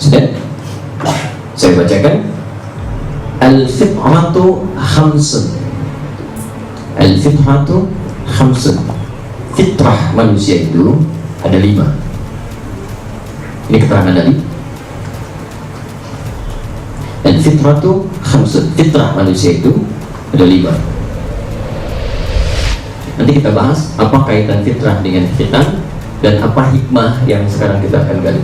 Sudah? Saya bacakan. Al-fitratu khamsun. Al-fitratu khamsun. Fitrah manusia itu ada 5. Ini keterangan Nabi. Al-fitratu khamsun. Fitrah manusia itu ada 5. Nanti kita bahas apa kaitan fitrah dengan fitan dan apa hikmah yang sekarang kita akan gali.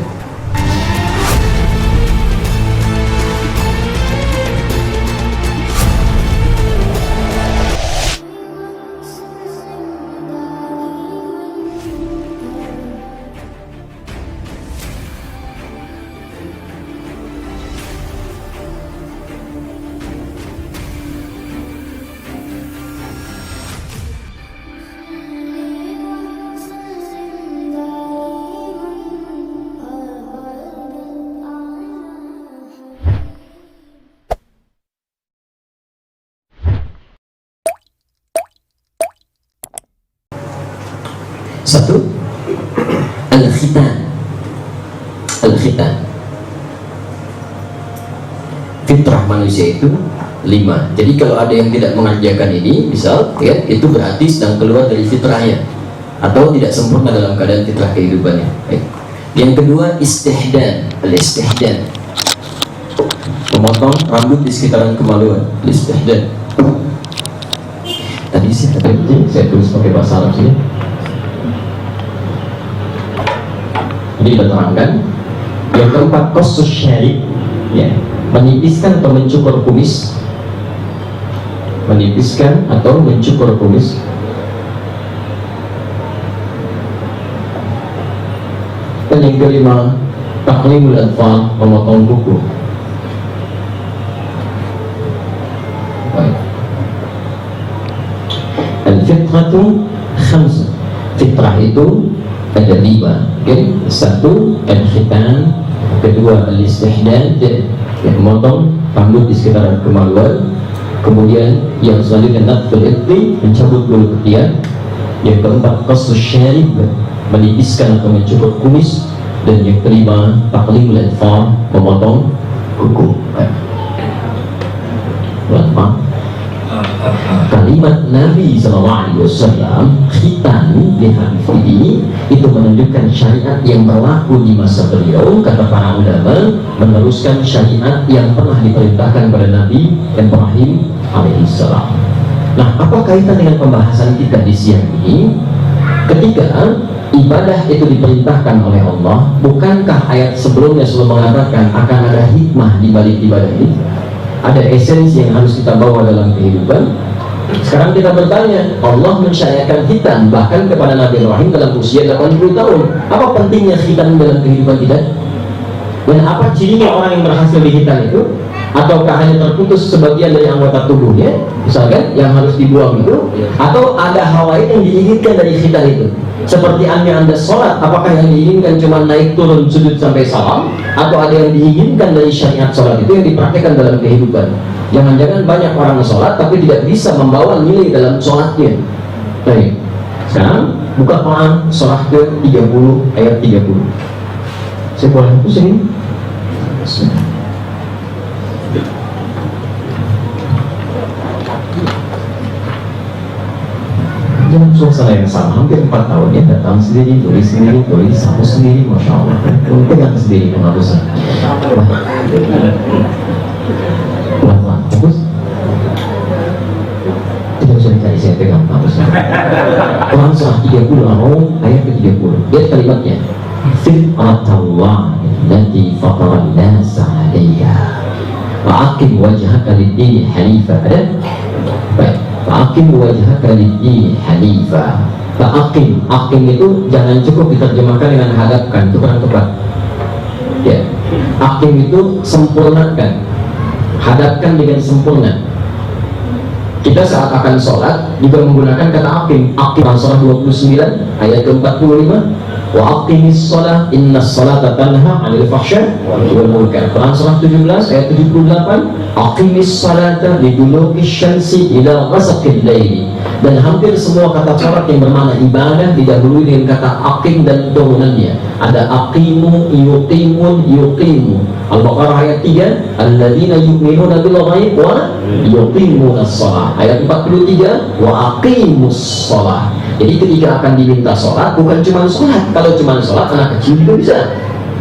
Satu, al-khitan. Al-khitan. Fitrah manusia itu 5. Jadi kalau ada yang tidak mengerjakan ini, misal ya, itu berarti sedang keluar dari fitrahnya atau tidak sempurna dalam keadaan fitrah kehidupannya. Yang kedua, istihdan. Al-istihdan, memotong rambut di sekitaran kemaluan. Al-istihdan. Tadi saya tulis pakai bahasa Arab sini. Jadi kita terangkan. Yang keempat, qassus syarib, ya, menipiskan atau mencukur kumis. Menipiskan atau mencukur kumis. Dan yang kelima, taqlimul adfar, memotong kuku. Baik. Al-fitratu khamsa. Fitrah itu ada 5. Okay? 1, al-khitan. Kedua, al-istihdan, memotong rambut di sekitaran kemaluan. Kemudian yang selanjutnya natful ibti, mencabut bulu ketiak. Yang keempat, qassus syarib, menipiskan atau mencukur kumis. Dan yang kelima, taqlimul adfar, memotong kuku. Kalimat Nabi SAW, khitan di hadis ini, itu menunjukkan syariat yang berlaku di masa beliau. Kata para ulama, meneruskan syariat yang pernah diperintahkan pada Nabi Ibrahim alaihissalam. Nah, apa kaitan dengan pembahasan kita di siang ini? Ketika ibadah itu diperintahkan oleh Allah, bukankah ayat sebelumnya selalu mengatakan akan ada hikmah di balik ibadah ini? Ada esensi yang harus kita bawa dalam kehidupan. Sekarang kita bertanya, Allah mensyariatkan khitan bahkan kepada Nabi Ibrahim dalam usia 80 tahun. Apa pentingnya khitan dalam kehidupan kita? Dan apa cirinya orang yang berhasil di khitan itu? Ataukah hanya terputus sebagian dari anggota tubuhnya, misalkan yang harus dibuang itu? Atau ada hal lain yang diinginkan dari khitan itu? Seperti Anda sholat, apakah yang diinginkan cuma naik turun sujud sampai salam? Atau ada yang diinginkan dari syariat sholat itu yang dipraktikkan dalam kehidupan? Jangan-jangan banyak orang sholat tapi tidak bisa membawa nilai dalam sholatnya. Baik, sekarang buka Quran surah ke-30 ayat 30. Saya boleh hapus ini? Dalam suasana yang sama, hampir 4 tahun ya, datang sendiri, tulis sendiri, hapus sendiri, Masya Allah. Pegang sendiri penghapusan. Pelan-pelan, hapus. Tidak usah dicari, saya pegang penghapusan. Quran surah 30 ayat ke-30. Lihat kalimatnya. Fitratallah allati fataran nasa 'alaiha wa aqim wajhaka lid-dini hanifa. Ada? Baik. Fa'aqim wajhaka lid-dini hanifa. Fa'aqim, aqim itu jangan cukup diterjemahkan dengan hadapkan, itu kurang tepat. Ya, aqim itu sempurnakan, hadapkan dengan sempurna. Kita saat akan sholat juga menggunakan kata aqim. Aqim surah 29 ayat ke-45. wa aqimis shalah innas salata tanha 'anil fahsya wal munkar. Quran surah 17 ayat 78, aqimis salata liduluki syamsi ila ghasaqil laili. Dan hampir semua kata salat yang bermakna ibadah didahului dengan kata aqim dan turunannya. Ada aqimu, yuqimun, yuqimu. Al-Baqarah ayat 3, alladzina yu'minuna bil ghaib wa yuqimuna shalah. Ayat 43, wa aqimus shalah. Jadi ketika akan diminta sholat, bukan cuma sholat. Kalau cuma sholat, anak kecil juga bisa.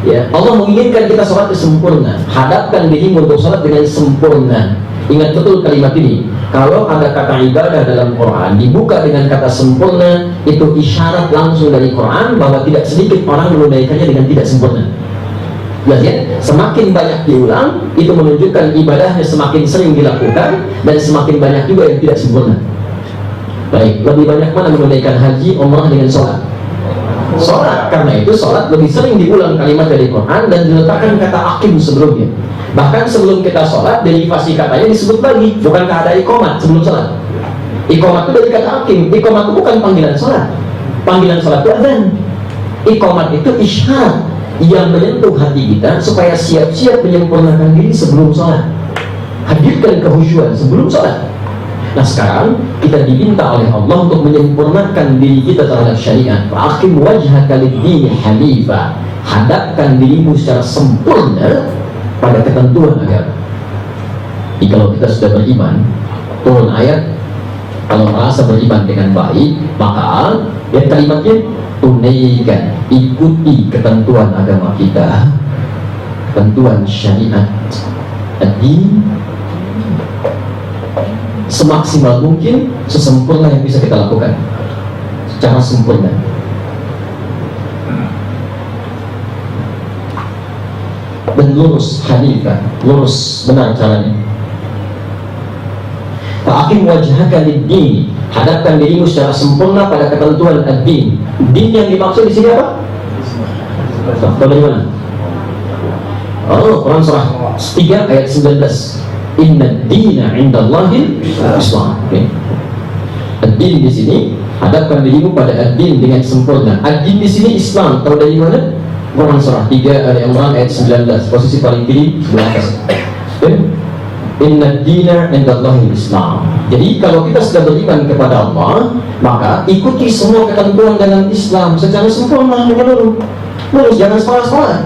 Ya, Allah menginginkan kita sholat sempurna. Hadapkan dirimu untuk sholat dengan sempurna. Ingat betul kalimat ini. Kalau ada kata ibadah dalam Quran dibuka dengan kata sempurna, itu isyarat langsung dari Quran bahwa tidak sedikit orang menunaikannya dengan tidak sempurna. Jelas ya? Semakin banyak diulang, itu menunjukkan ibadahnya semakin sering dilakukan, dan semakin banyak juga yang tidak sempurna. Baik, lebih banyak mana menunaikan haji, umrah dengan sholat? Sholat, karena itu sholat lebih sering diulang kalimat dari Quran dan diletakkan kata akim sebelumnya. Bahkan sebelum kita sholat, derivasi katanya disebut lagi. Bukankah ada iqomat sebelum sholat? Iqomat itu dari kata akim. Iqomat itu bukan panggilan sholat. Panggilan sholat itu adzan. Iqomat itu isyarat yang menyentuh hati kita supaya siap-siap menyempurnakan diri sebelum sholat. Hadirkan kehusyuan sebelum sholat. Nah sekarang kita diminta oleh Allah untuk menyempurnakan diri kita terhadap syariat. Fa'aqim wajhaka lid-dini hanifa. Hadapkan dirimu secara sempurna pada ketentuan agama. Jadi kalau kita sudah beriman, turun ayat, kalau merasa beriman dengan baik, maka ya kalimatnya tunaikan, ikuti ketentuan agama kita, ketentuan syariat ad-din semaksimal mungkin, sesempurna yang bisa kita lakukan secara sempurna. Dan lurus, hanifah, lurus benar caranya. Fa'aqim wajhaka lid-din, hadapkan dirimu secara sempurna pada ketentuan ad-din. Din yang dimaksud di sini apa? Tahu dari mana? Oh, Quran surah 3 ayat 19. Inna ad-dina 'indallahi Islam. Ad-din di sini, hadapkan dirimu pada ad-din dengan sempurna. Ad-din di sini Islam. Tahu dari mana? Quran surah 3 Al-Imran ayat 19, posisi paling kiri sebelah atas. Inna ad-dina 'indallahi Islam. Jadi kalau kita sudah beriman kepada Allah, maka ikuti semua ketentuan dalam Islam secara sempurna dengan lurus, jangan salah-salah.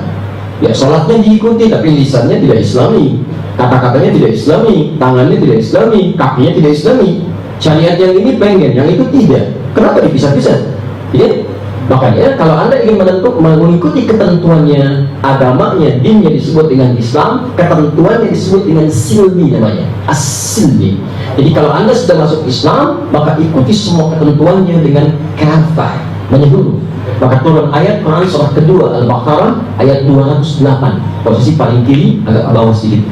Ya sholatnya diikuti tapi lisannya tidak Islami, kata-katanya tidak Islami, tangannya tidak Islami, kakinya tidak Islami. Syariat yang ini pengen, yang itu tidak. Kenapa dipisah-pisah? Ya? Makanya kalau Anda ingin mengikuti ketentuannya, agamanya, dinnya disebut dengan Islam, ketentuannya disebut dengan silmi namanya, as-silmi. Jadi kalau Anda sudah masuk Islam, maka ikuti semua ketentuannya dengan kafah, menyeluruh. Maka turun ayat Quran surah kedua Al-Baqarah ayat 208, posisi paling kiri agak bawah sedikit.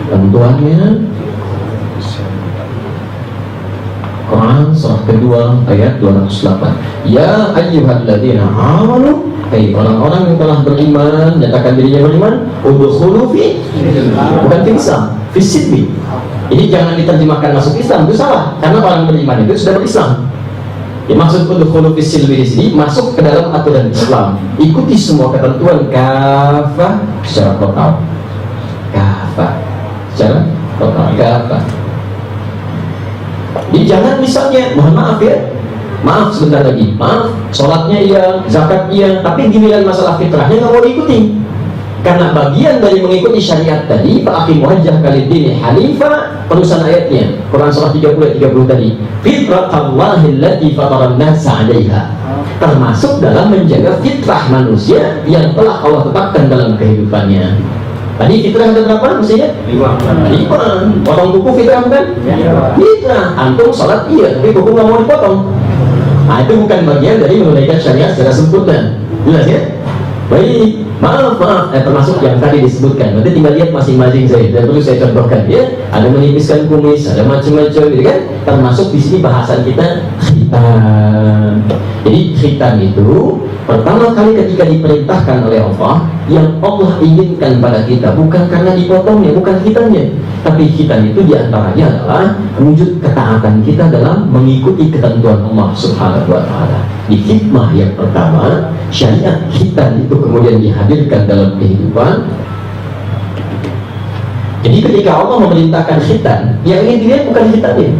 Ketentuannya Quran surah kedua ayat 208. Ya ayyuhalladzina amanu, hai orang-orang yang telah beriman, nyatakan dirinya beriman, udkhulu fi, bukan fi Islam, fi silmi. Ini jangan diterjemahkan masuk Islam, itu salah, karena orang beriman itu sudah berislam. Maksud udkhulu fi silmi di sini masuk ke dalam aturan Islam, ikuti semua ketentuan kafah secara total, kafah secara total, kafah. Jadi jangan misalnya, mohon maaf ya, maaf sebentar lagi, maaf, sholatnya iya, zakat iya, tapi giliran masalah fitrahnya nggak mau diikuti. Karena bagian dari mengikuti syariat tadi, fa'aqim wajhaka lid-dini hanifa, penulisan ayatnya, Quran surah 30 tadi, fitratallahi allati fataran nasa 'alaiha, termasuk dalam menjaga fitrah manusia yang telah Allah tetapkan dalam kehidupannya. Tadi fitrah ada berapa mestinya? 5. Potong kuku fitrah bukan? Fitrah. Antum sholat iya, tapi kuku nggak mau dipotong. Nah itu bukan bagian dari menunaikan syariat secara sempurna. Jelas ya? Baik, maaf, termasuk yang tadi disebutkan. Nanti tinggal lihat masing-masing saya. Dan perlu saya contohkan ya. Ada menipiskan kumis, ada macam-macam, gitu kan? Termasuk di sini bahasan kita khitan. Jadi khitan itu pertama kali ketika diperintahkan oleh Allah, yang Allah inginkan pada kita bukan karena dipotongnya, bukan khitannya, tapi khitan itu diantaranya adalah wujud ketaatan kita dalam mengikuti ketentuan Allah Subhanahu wa Ta'ala. di hikmah yang pertama, syariat khitan itu kemudian dihadirkan dalam kehidupan. Jadi ketika Allah memerintahkan khitan, yang ingin dilihat bukan khitannya,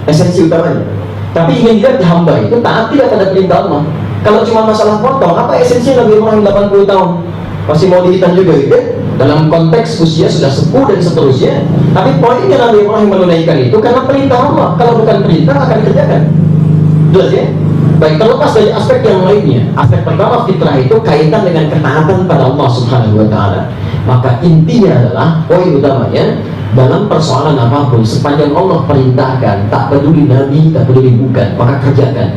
esensi utamanya, tapi ingin dilihat hamba itu taat tidak pada perintah Allah. Kalau cuma masalah potong, apa esensinya Nabi Ibrahim 80 tahun masih mau dihitan juga gitu? Dalam konteks usia sudah sepuh dan seterusnya. Tapi poinnya Nabi Ibrahim menunaikan itu karena perintah Allah. Kalau bukan perintah akan kerjakan. Jelas ya? Baik, terlepas dari aspek yang lainnya, aspek pertama fitrah itu kaitan dengan ketaatan pada Allah Subhanahu wa Ta'ala. Maka intinya adalah poin utamanya dalam persoalan apapun, sepanjang Allah perintahkan, tak peduli nabi, tak peduli bukan, maka kerjakan.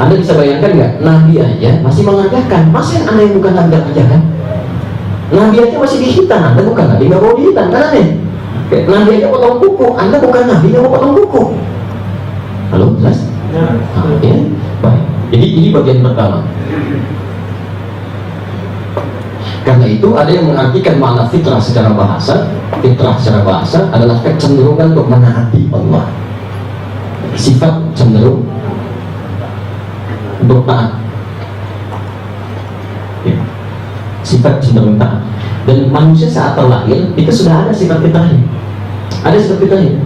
Anda bisa bayangkan nggak? Nabi aja masih mengerjakan, masa yang Anda yang bukan Anda kerjakan? Nabi aja masih dihitan, Anda bukan Nabi, nggak mau dihitan, kan aneh? Nabi aja potong kuku, Anda bukan Nabi, nggak mau potong kuku. Halo, jelas? Ya. Baik. Jadi ini bagian pertama. Karena itu ada yang mengartikan makna fitrah secara bahasa. Fitrah secara bahasa adalah kecenderungan untuk menaati Allah. Sifat cenderung untuk taat. Ya. Sifat cenderung taat. Dan manusia saat terlahir itu sudah ada sifat fitrahnya. Ada sifat fitrahnya.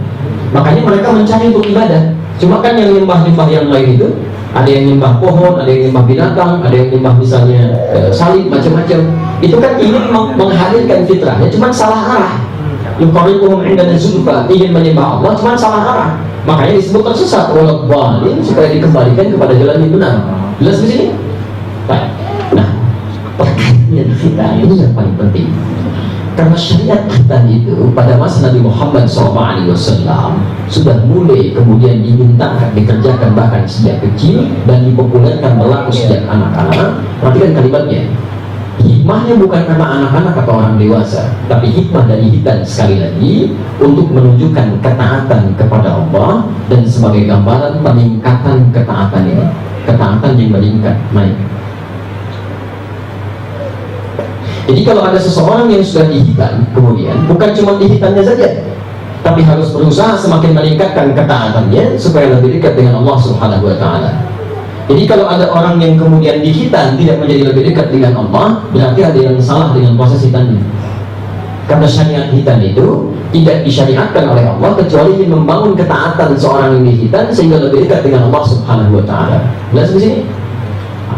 Makanya mereka mencari untuk ibadah. Cuma kan yang nyembah-nyembah yang lain itu, ada yang nyembah pohon, ada yang nyembah binatang, ada yang nyembah misalnya salib, macam-macam. Itu kan ingin menghadirkan fitrahnya, cuma salah arah. Yuqarribuhum indana zulfa, ingin menyembah Allah, cuma salah arah. Makanya disebut tersesat, walau dhalin, supaya dikembalikan kepada jalan yang benar. Jelas di sini? Baik. Nah, perkaitan fitrah ini yang paling penting. Karena syariat khitan itu pada masa Nabi Muhammad SAW sudah mulai kemudian dimintakan, dikerjakan bahkan sejak kecil dan dipopulerkan berlaku sejak anak-anak. Perhatikan kalimatnya. Hikmahnya bukan karena anak-anak atau orang dewasa, tapi hikmah dari khitan sekali lagi untuk menunjukkan ketaatan kepada Allah dan sebagai gambaran peningkatan ketaatan ini, ketaatan yang meningkat, naik. Jadi kalau ada seseorang yang sudah dihitan, kemudian bukan cuma dihitannya saja, tapi harus berusaha semakin meningkatkan ketaatannya supaya lebih dekat dengan Allah Subhanahu wa Ta'ala. Jadi kalau ada orang yang kemudian dihitan tidak menjadi lebih dekat dengan Allah, berarti ada yang salah dengan proses hitannya. Karena syariat hitan itu tidak disyariatkan oleh Allah kecuali ingin membangun ketaatan seorang yang dihitan sehingga lebih dekat dengan Allah Subhanahu wa Ta'ala. Jelas di sini?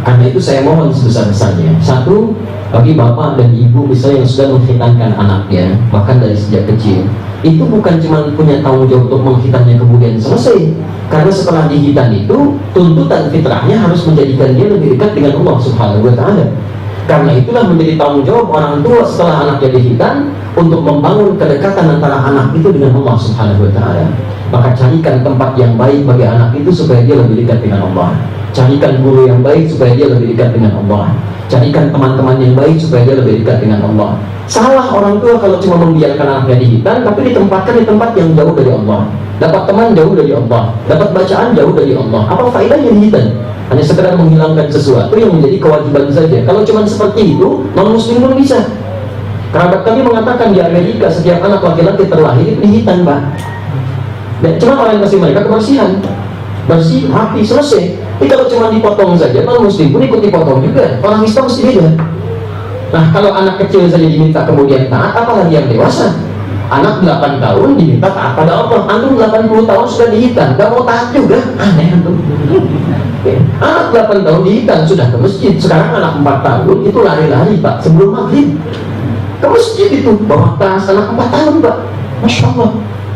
Karena itu saya mohon sebesar-besarnya, satu, bagi bapak dan ibu misalnya yang sudah menghitankan anaknya bahkan dari sejak kecil, itu bukan cuma punya tanggung jawab untuk menghitannya kemudian selesai, karena setelah dihitan itu tuntutan fitrahnya harus menjadikan dia lebih dekat dengan Allah Subhanahu wa Ta'ala. Karena itulah menjadi tanggung jawab orang tua setelah anaknya dihitan untuk membangun kedekatan antara anak itu dengan Allah Subhanahu wa Ta'ala. Maka carikan tempat yang baik bagi anak itu supaya dia lebih dekat dengan Allah. Carikan guru yang baik supaya dia lebih dekat dengan Allah. Carikan teman-teman yang baik supaya dia lebih dekat dengan Allah. Salah orang tua kalau cuma membiarkan anaknya dihitan tapi ditempatkan di tempat yang jauh dari Allah. Dapat teman jauh dari Allah, dapat bacaan jauh dari Allah. Apa faedahnya dihitan? Hanya sekedar menghilangkan sesuatu yang menjadi kewajiban saja. Kalau cuma seperti itu, non-muslim pun bisa. Kerabat kami mengatakan di Amerika setiap anak laki-laki terlahir itu dihitan, Pak. Dan cuma orientasi mereka kebersihan, bersih, rapi, selesai. Tapi kalau cuma dipotong saja, non-muslim pun ikut dipotong juga. Orang Islam mesti beda. Nah, kalau anak kecil saja diminta kemudian taat, apalagi yang dewasa? Anak 8 tahun diminta taat pada Allah. Antum 80 tahun sudah dihitan, gak mau taat juga, aneh antum. Anak 8 tahun dihitan sudah ke masjid. Sekarang anak 4 tahun itu lari-lari, Pak, sebelum maghrib ke masjid itu bawa tas. Anak 4 tahun, Pak, Masya Allah.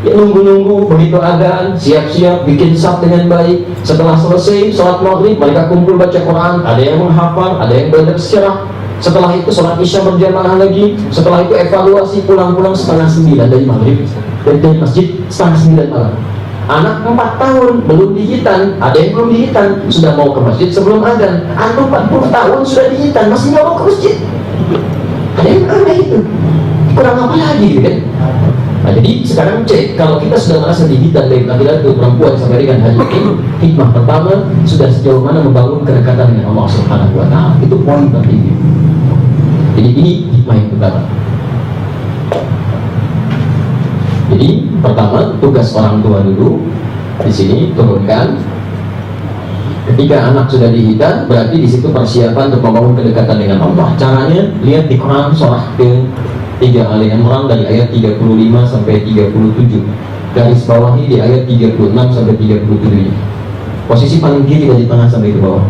Ya, nunggu-nunggu begitu adzan, siap-siap bikin saf dengan baik. Setelah selesai sholat maghrib, mereka kumpul baca Quran. Ada yang menghafal, ada yang belajar sejarah. Setelah itu sholat isya berjamaah lagi. Setelah itu evaluasi, pulang-pulang setengah 9 dari maghrib, dari masjid setengah 9 malam. Anak 4 tahun belum dihitan, ada yang belum dihitan sudah mau ke masjid sebelum adzan. Anak 40 tahun sudah dihitan masih nggak mau ke masjid. Ada yang aneh itu, kurang apa lagi gitu kan? Nah, jadi sekarang cek, kalau kita sudah merasa dihitan baik laki-laki atau perempuan sampai dengan hari ini, hikmah pertama sudah sejauh mana membangun kedekatan dengan Allah Subhanahu wa Ta'ala. Itu poin penting. Jadi ini hikmah yang pertama. Jadi pertama tugas orang tua dulu di sini turunkan Ketika anak sudah dihitan, berarti di situ persiapan untuk membangun kedekatan dengan Allah. Caranya lihat di Quran surah ke-3 Ali Imran dari ayat 35 sampai 37. Garis bawahi di ayat 36 sampai 37. Posisi paling kiri dari tengah sampai ke bawah.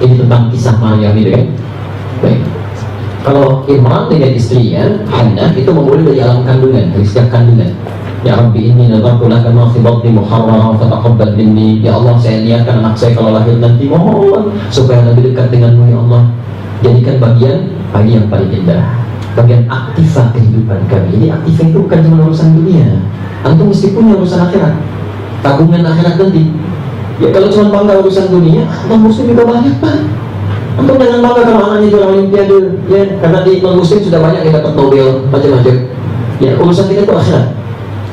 Ini tentang kisah Maryam itu kan. Baik. Kalau Imran dengan istrinya Hannah itu memulai dari alam kandungan, dari sejak kandungan. Ya Rabbi inni nadartu laka ma fi batni muharrara fataqabbal minni. Ya Allah, saya niatkan anak saya kalau lahir nanti mohon supaya lebih dekat denganmu ya Allah. Jadikan bagian yang paling indah, bagian aktifah kehidupan kami. Jadi aktifah itu bukan cuma urusan dunia. Antum mesti punya urusan akhirat, tabungan akhirat nanti. Ya kalau cuma bangga urusan dunia, non muslim juga banyak Pak. Antum jangan bangga kalau anaknya juara olimpiade, ya karena di non muslim sudah banyak yang dapat Nobel macam-macam. Ya urusan kita itu akhirat.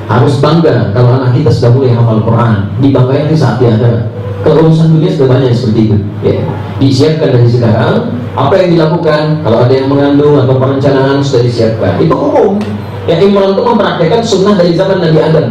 Harus bangga kalau anak kita sudah mulai hafal Quran, dibanggain di saat di akhirat. Kalau urusan dunia sudah banyak seperti itu. Ya, disiapkan dari sekarang. Apa yang dilakukan kalau ada yang mengandung atau perencanaan sudah disiapkan. Itu umum. Ya Imran itu mempraktekkan sunnah dari zaman Nabi Adam.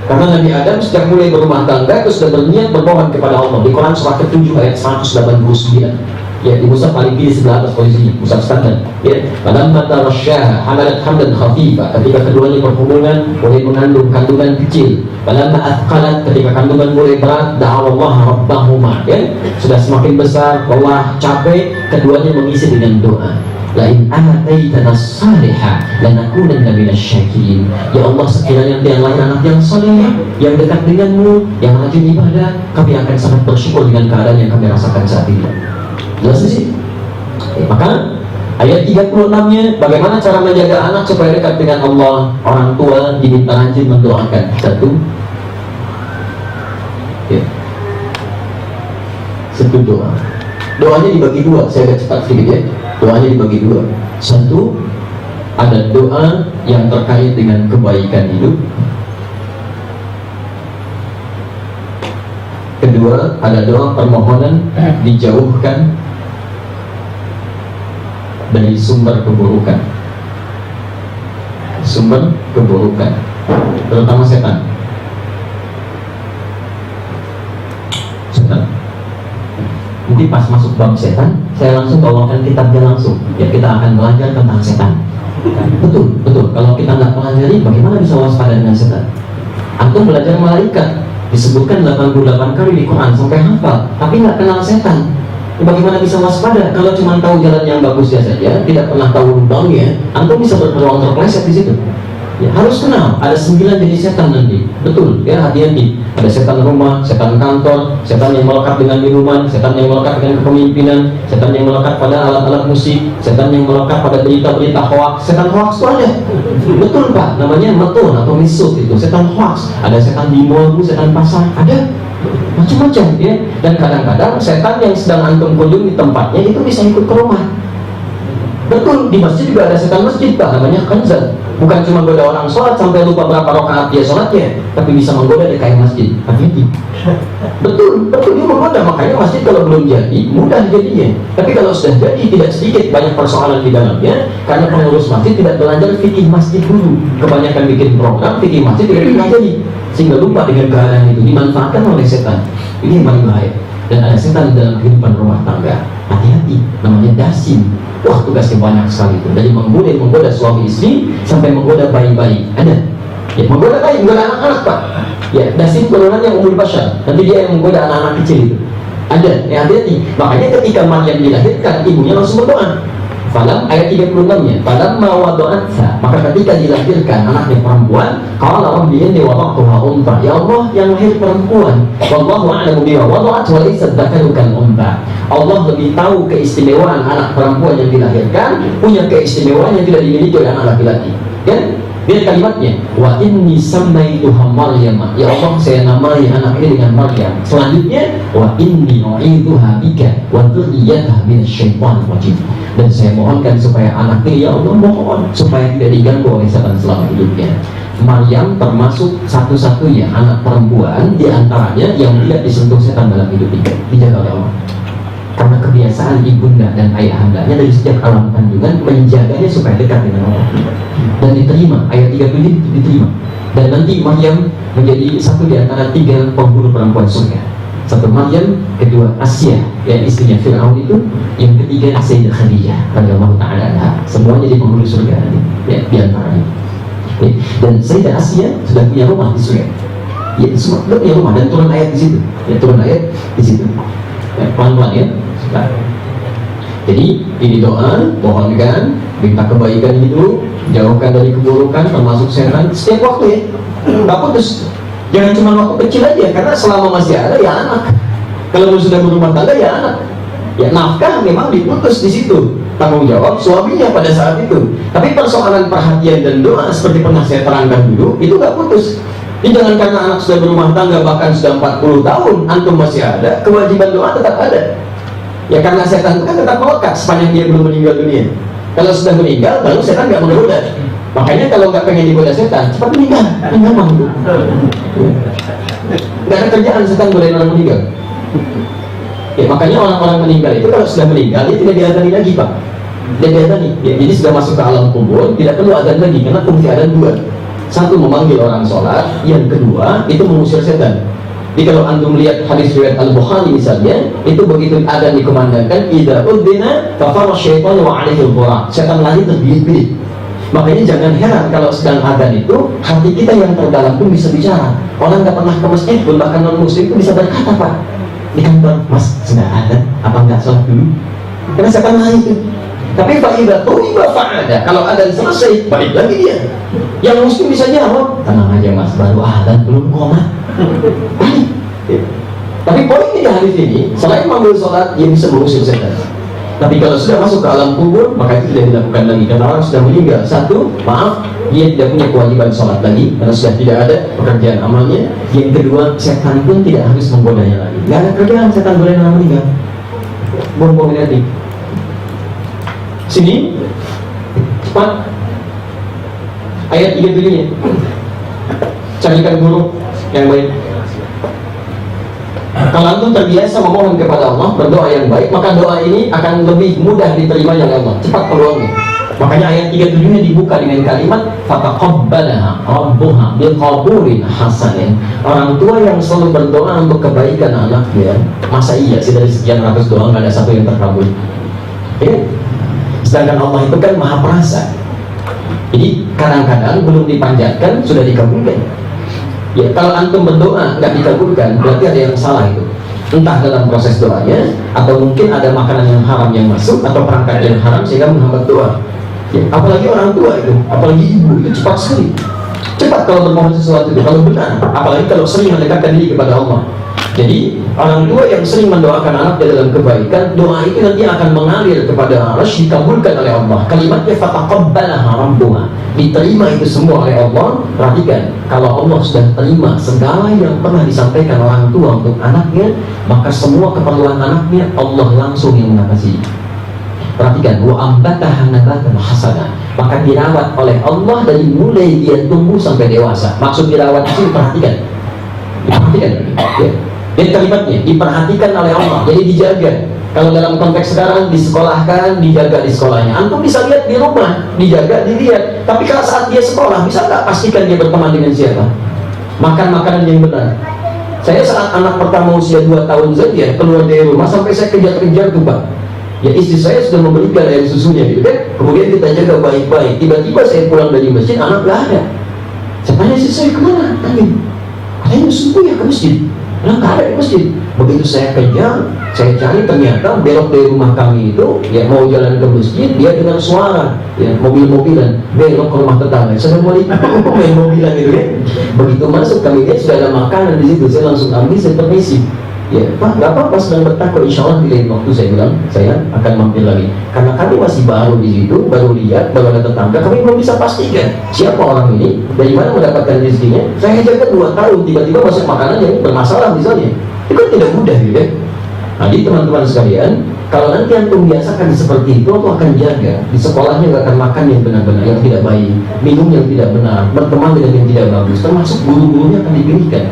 Karena Nabi Adam sejak mulai berumah tangga itu sudah berniat bermohon kepada Allah. Di Quran surah ke-7 ayat 189. Ya di Mushaf paling kiri sebelah atas posisinya, Mushaf standar. Ya, falamma tarasyaha hamalat hamdan khafifa. Ketika keduanya berhubungan mulai mengandung kandungan kecil. Falamma athqalat, ketika kandungan mulai berat, da'awallaha rabbahuma. Ya, sudah semakin besar, Allah capek, keduanya mengisi dengan doa. La in ataitana salihah lanakunanna minasyakirin. Ya Allah, sekiranya yang lahir anak yang saleh, yang dekat denganmu, yang rajin ibadah, kami akan sangat bersyukur dengan keadaan yang kami rasakan saat ini. Jelas sih. Maka ayat 36-nya bagaimana cara menjaga anak supaya dekat dengan Allah. Orang tua diminta rajin mendoakan. Satu doa. Doanya dibagi dua. Saya agak cepat sedikit ya. Doanya dibagi dua. Satu, ada doa yang terkait dengan kebaikan hidup. Kedua, ada doa permohonan dijauhkan dari sumber keburukan, terutama setan. Nanti pas masuk bab setan, saya langsung bawakan kitabnya langsung. Ya kita akan belajar tentang setan. Betul. Kalau kita nggak pelajari, bagaimana bisa waspada dengan setan? Antum belajar malaikat, disebutkan 88 kali di Quran sampai hafal, tapi nggak kenal setan. Bagaimana bisa waspada kalau cuma tahu jalan yang bagusnya saja, tidak pernah tahu lubangnya? Antum bisa berpeluang terpeleset di situ. Ya, harus kenal. Ada 9 jenis setan nanti. Betul, ya hati-hati. Ada setan rumah, setan kantor, setan yang melekat dengan minuman, setan yang melekat dengan kepemimpinan, setan yang melekat pada alat-alat musik, setan yang melekat pada berita-berita hoax. Setan hoax itu ada. Betul Pak, namanya metun atau misut itu. Setan hoax. Ada setan di mall, setan pasar, ada. Macam-macam ya. Dan kadang-kadang setan yang sedang antum kunjungi tempatnya itu bisa ikut ke rumah. Betul, di masjid juga ada setan masjid Pak, namanya kanzan. Bukan cuma goda orang sholat sampai lupa berapa rakaat dia sholatnya, tapi bisa menggoda di kain masjid. Hati-hati. Betul dia menggoda. Makanya masjid kalau belum jadi mudah jadinya. Tapi kalau sudah jadi tidak sedikit banyak persoalan di dalamnya, karena pengurus masjid tidak belajar fikih masjid dulu. Kebanyakan bikin program fikih masjid tidak pernah jadi, sehingga lupa dengan keadaan itu dimanfaatkan oleh setan. Ini yang paling bahaya. Dan ada setan dalam kehidupan rumah tangga. Hati-hati, namanya dasim. Wah, tugasnya banyak sekali itu. Dari menggoda suami istri sampai menggoda bayi-bayi. Ada. Ya, menggoda bayi, menggoda anak-anak Pak. Ya, dasim golongan yang umul bashar. Nanti dia yang menggoda anak-anak kecil itu. Ada. Ya, hati-hati. Makanya ketika Maryam dilahirkan, ibunya langsung berdoa. Falam ayat 36-nya, falam mawadu'atha, maka ketika dilahirkan anaknya perempuan, qala rabbi inni wada'tuha untha. Ya Allah, yang lahir perempuan. Wallahu a'lamu bima wada'at wa laysa dzakaru kal untha. Allah lebih tahu keistimewaan anak perempuan yang dilahirkan, punya keistimewaan yang tidak dimiliki oleh anak laki-laki. Kan? Lihat kalimatnya, wa inni sammaituha Maryam. Ya Allah, saya namai anak ini dengan Maryam. Selanjutnya, wa inni u'idzuha bika wa dzurriyyataha minasyaitonir rajim. Dan saya mohonkan supaya anak ini, ya Allah, mohon supaya tidak diganggu oleh setan selama hidupnya. Maryam termasuk satu-satunya anak perempuan di antaranya yang tidak disentuh setan dalam hidup ini, dijaga oleh Allah. Karena kebiasaan ibunda dan ayahandanya dari sejak alam kandungan menjaganya supaya dekat dengan Allah. Dan diterima, ayat 37 diterima. Dan nanti Maryam menjadi satu di antara 3 penghulu perempuan surga. Satu Maryam, kedua Asia, yang istrinya Fir'aun itu, yang ketiga Sayyidah Khadijah radhiyallahu ta'ala anha. Semua jadi penghulu surga nanti, ya, di antaranya. Ya. Dan Sayyidah Asia sudah punya rumah di surga. Ya, semua sudah punya rumah dan turun ayat di situ. Ya, turun ayat di situ. Ya, pelan-pelan ya. Sudah. Jadi ini doa, mohonkan minta kebaikan itu, jauhkan dari keburukan termasuk setan setiap waktu ya, nggak putus. Jangan cuma waktu kecil aja, karena selama masih ada ya anak. Kalau sudah berumah tangga ya anak. Ya nafkah memang diputus di situ, tanggung jawab suaminya pada saat itu. Tapi persoalan perhatian dan doa seperti pernah saya terangkan dulu itu nggak putus. Ini jangan karena anak sudah berumah tangga bahkan sudah 40 tahun antum masih ada, kewajiban doa tetap ada. Ya karena setan itu kan tetap melekat sepanjang dia belum meninggal dunia. Kalau sudah meninggal, lalu setan nggak menggoda. Makanya kalau nggak pengen digoda setan, cepat meninggal, gampang itu. Nggak ada kerjaan setan godain orang meninggal. Ya makanya orang-orang meninggal itu kalau sudah meninggal, dia tidak diadani lagi pak. Tidak diadani. Ya, jadi sudah masuk ke alam kubur, tidak perlu adzan lagi karena fungsi adzan 2. Satu memanggil orang sholat, yang kedua itu mengusir setan. Jadi kalau antum melihat hadis riwayat Al-Bukhari misalnya, itu begitu adzan dikumandangkan, idza udzina fafara syaitanu wa 'alaihi al-qura. Setan lari terbirit-birit. Makanya jangan heran kalau sedang adzan itu hati kita yang terdalam pun bisa bicara. Orang nggak pernah ke masjid pun bahkan non muslim itu bisa berkata pak di kantor, mas sudah adzan apa nggak sholat dulu? Karena setan lari itu. Tapi fa'idza tu'iba fa'ada, kalau adzan selesai balik lagi dia. Yang muslim bisa jawab, tenang aja mas, baru adzan belum qomat. Tapi poinnya di hadis ini, selain mengambil sholat, dia bisa mengusir setan. Tapi kalau sudah masuk ke alam kubur, maka itu tidak dilakukan lagi. Karena orang sudah meninggal, satu, maaf, dia tidak punya kewajiban sholat lagi, karena sudah tidak ada pekerjaan amalnya. Yang kedua, setan pun tidak harus menggodanya lagi. Gak ada kerjaan setan godain orang meninggal. Bom-bom nanti. Sini, cepat. Ayat 37-nya. Carikan guru yang baik. Kalau antum terbiasa memohon kepada Allah, berdoa yang baik, maka doa ini akan lebih mudah diterima oleh Allah. Cepat peluangnya. Makanya ayat 37-nya dibuka dengan kalimat fataqabbalaha rabbuha biqabulin hasanin. Orang tua yang selalu berdoa untuk kebaikan anaknya, masa iya sih dari sekian ratus doa nggak ada satu yang terkabul? Ya. Sedangkan Allah itu kan maha perasa. Jadi kadang-kadang belum dipanjatkan sudah dikabulkan. Ya, kalau antum berdoa nggak dikabulkan, berarti ada yang salah itu. Entah dalam proses doanya, atau mungkin ada makanan yang haram yang masuk, atau perangkat yang haram sehingga menghambat doa. Ya, apalagi orang tua itu, apalagi ibu itu cepat sekali. Cepat kalau bermohon sesuatu itu, kalau benar. Apalagi kalau sering mendekatkan diri kepada Allah. Jadi orang tua yang sering mendoakan anaknya dalam kebaikan, doa itu nanti akan mengalir kepada arasy, dikabulkan oleh Allah. Kalimatnya fataqabbalaha rabbuha, diterima itu semua oleh Allah. Perhatikan, kalau Allah sudah terima segala yang pernah disampaikan orang tua untuk anaknya, maka semua keperluan anaknya Allah langsung yang mengatasi. Perhatikan, wa ambataha nabatan hasana, maka dirawat oleh Allah dari mulai dia tumbuh sampai dewasa. Maksud dirawat itu perhatikan, ya. Dan kalimatnya diperhatikan oleh Allah, jadi dijaga. Kalau dalam konteks sekarang disekolahkan, dijaga di sekolahnya. Antum bisa lihat di rumah, dijaga, dilihat. Tapi kalau saat dia sekolah, bisa nggak pastikan dia berteman dengan siapa? Makan makanan yang benar. Saya saat anak pertama usia 2 tahun saja keluar dari rumah, sampai saya kejar-kejar tuh pak. Ya istri saya sudah memberikan air susunya gitu kan. Kemudian kita jaga baik-baik. Tiba-tiba saya pulang dari masjid, anak nggak ada. Saya tanya istri saya, kemana? Katanya subuh ya ke masjid. Nah, nggak ada di masjid. Begitu saya kejar, saya cari, ternyata belok dari rumah kami itu, ya mau jalan ke masjid, dia dengan suara, ya mobil-mobilan, belok ke rumah tetangga. Saya mau lihat main mobilan gitu ya. Begitu masuk kami lihat sudah ada makanan di situ, saya langsung ambil, saya permisi. Ya Pak, nggak apa-apa, sedang bertakwa, insya Allah di lain waktu saya bilang, saya akan mampir lagi. Karena kami masih baru di situ, baru lihat, baru ada tetangga, kami belum bisa pastikan siapa orang ini, dari mana mendapatkan rezekinya. Saya jaga 2 tahun, tiba-tiba masuk makanan yang bermasalah misalnya. Itu kan tidak mudah gitu ya. Nah, jadi teman-teman sekalian, kalau nanti antum biasakan seperti itu, aku akan jaga. Di sekolahnya nggak akan makan yang benar-benar, yang tidak baik, minum yang tidak benar, berteman dengan yang tidak bagus, termasuk guru-gurunya akan dipilihkan.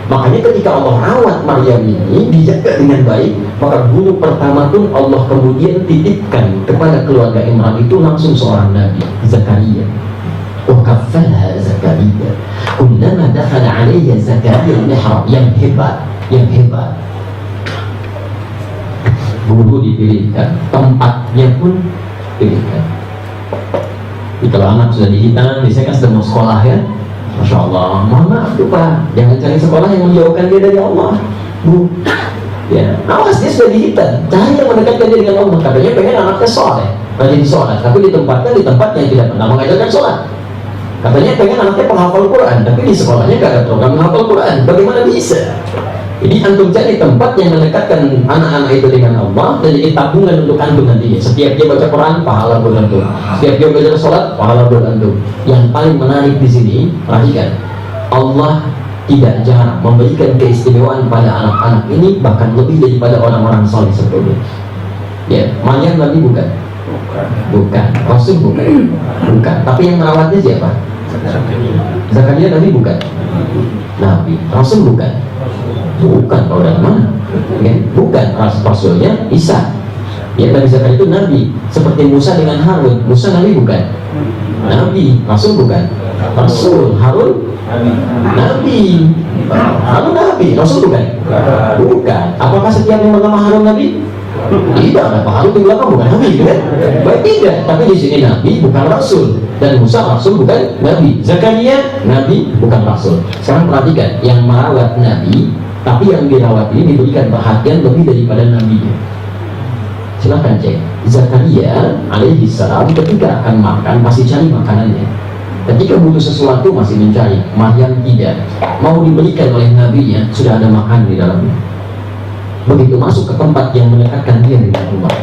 Makanya ketika Allah rawat Maryam ini dijaga dengan baik, maka guru pertama pun Allah kemudian titipkan kepada keluarga Imran itu langsung seorang Nabi, Zakaria. وكفلها زكريا كلما دخل عليها زكريا المحراب. Yang hebat guru dipilihkan, tempatnya pun pilihkan. Jadi kalau anak sudah dihitan, biasanya kan sudah mau sekolah ya, Masya Allah, mohon maaf tuh Pak, jangan cari sekolah yang menjauhkan dia dari Allah, Bu. Ya, awas dia sudah dihitan, cari yang mendekatkan dia dengan Allah. Katanya pengen anaknya sholat, rajin sholat, tapi ditempatkan di tempat yang tidak pernah mengajarkan sholat. Katanya pengen anaknya penghafal Quran, tapi di sekolahnya gak ada program menghafal Quran. Bagaimana bisa? Jadi antum cari tempat yang mendekatkan anak-anak itu dengan Allah dan jadi tabungan untuk antum nantinya. Setiap dia baca Quran, pahala buat antum. Setiap dia baca sholat, pahala buat antum. Yang paling menarik di sini, perhatikan, Allah tidak jarang memberikan keistimewaan pada anak-anak ini, bahkan lebih daripada orang-orang soleh sebelumnya. Ya, Maryam Nabi bukan? Bukan. Rasul bukan? Bukan. Tapi yang merawatnya siapa? Zakaria Nabi bukan? Nabi. Rasul bukan? Bukan. Kalau dari mana? Ya, bukan. Rasulnya Isa. Ya, Nabi Zakaria itu Nabi. Seperti Musa dengan Harun. Musa Nabi bukan? Nabi. Rasul bukan? Rasul. Harun? Nabi. Harun Nabi. Rasul bukan? Bukan. Apakah setiap yang bernama Harun Nabi? Tidak. Apa Harun di belakang bukan Nabi, kan? Baik, tidak. Tapi di sini Nabi bukan Rasul, dan Musa Rasul bukan Nabi. Zakaria Nabi bukan Rasul. Sekarang perhatikan, yang merawat Nabi, tapi yang dirawat ini diberikan perhatian lebih daripada Nabi-nya. Silahkan cek. Zakaria alaihi salam ketika akan makan pasti cari makanannya. Ketika butuh sesuatu masih mencari. Maryam tidak. Mau diberikan oleh Nabi-nya, sudah ada makan di dalamnya. Begitu masuk ke tempat yang mendekatkan dia dengan rumah,